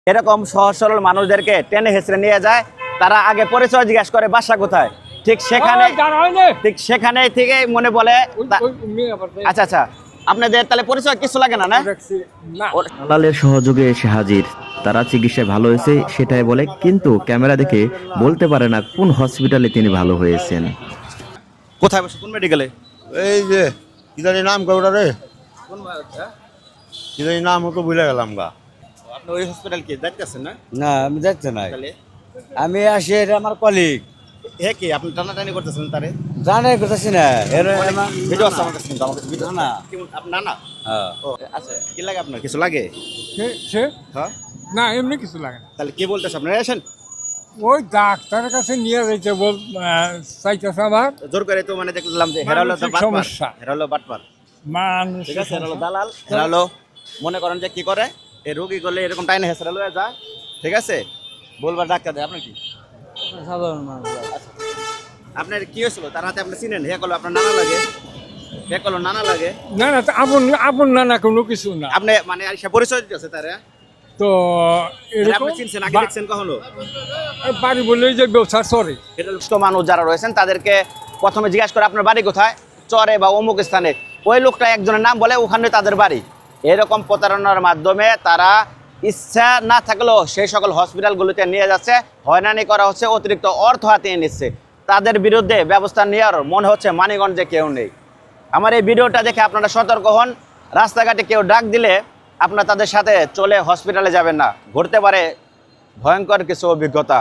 এরকম সহজ সরল মানুষদেরকে টেনে হেঁচড়ে নিয়ে যায়, তারা আগে পরিচয় জিজ্ঞাসা করে বাসা কোথায়, ঠিক সেখানে থেকে মনে বলে আচ্ছা আচ্ছা আপনাদের তাহলে পরিচয় কিছু লাগে না? না, দালালের সহযোগে এসে হাজির, তারা চিকিৎসায় ভালো হয়েছে সেটাই বলে, কিন্তু ক্যামেরা দেখে বলতে পারে না কোন হসপিটালে তিনি ভালো হয়েছেন। কোথায় বসে, কোন মেডিকেলে? এই যে কি জানি নাম কয়টা রে, কোন কি জানি নাম হতো ভুলে গেলাম গা। আপনি ওই হসপিটাল কি দেখতেছেন না? না আমি যাচ্ছি না, তাহলে আমি আসি, এটা আমার কলিগ। হে কি আপনি টানাটানি করতেছেন তারে? জানে করতেছি না, ভিডিও আছে আমার কাছে, কিন্তু আমার কাছে ভিডিও না। আপনার না? হ্যাঁ। ও আচ্ছা, কি লাগে আপনার? কিছু লাগে? হ্যাঁ, না এমনি কিছু লাগে না। তাহলে কি বলতেছে আপনারা? আসেন, ওই ডাক্তারের কাছে নিয়ে যাইতে চাইতেছে আবার জোর করে তো মানে দেখলাম যে হেরালো মানসিক বাটপার, সমস্যা। হেরালো বাটপার, মানুষ ঠিক আছে, হেরালো দালাল, হেরালো মনে করেন যে কি করে এই রোগী করলে এরকম টাইনে হেসরা লয়ে যায়, ঠিক আছে, বলবার ডাক্তার দেয়। আপনার কি সাধারণ মানুষ। আপনার কি হয়েছিল? তার হাতে আপনি চিনেন? হে করলো আপনার নানা লাগে, হে করলো নানা লাগে, না না আপন আপন না না কোনো কিছু না। আপনি মানে আর সে পরিচয় দিতেছে তারে? তো এরকম আপনি চিনছেন? আগে দেখছেন কখনো? বাড়ি বলেই যে ব্যবসা সরে এটা সুস্থ মানুষ যারা রয়েছেন তাদেরকে প্রথমে জিজ্ঞাসা করে আপনার বাড়ি কোথায়, চরে বা অমুক স্থানে, ওই লোকটা একজনের নাম বলে, ওখানে তাদের বাড়ি। এরকম প্রতারণার মাধ্যমে তারা ইচ্ছা না থাকলেও সেই সকল হসপিটালগুলোতে নিয়ে যাচ্ছে, হয়রানি করা হচ্ছে, অতিরিক্ত অর্থ হাতিয়ে নিচ্ছে। তাদের বিরুদ্ধে ব্যবস্থা নেওয়ার মনে হচ্ছে মানিগঞ্জে কেউ নেই। আমার এই ভিডিওটা দেখে আপনারা সতর্ক হন, রাস্তাঘাটে কেউ ডাক দিলে আপনারা তাদের সাথে চলে হসপিটালে যাবেন না, ঘটতে পারে ভয়ঙ্কর কিছু অভিজ্ঞতা।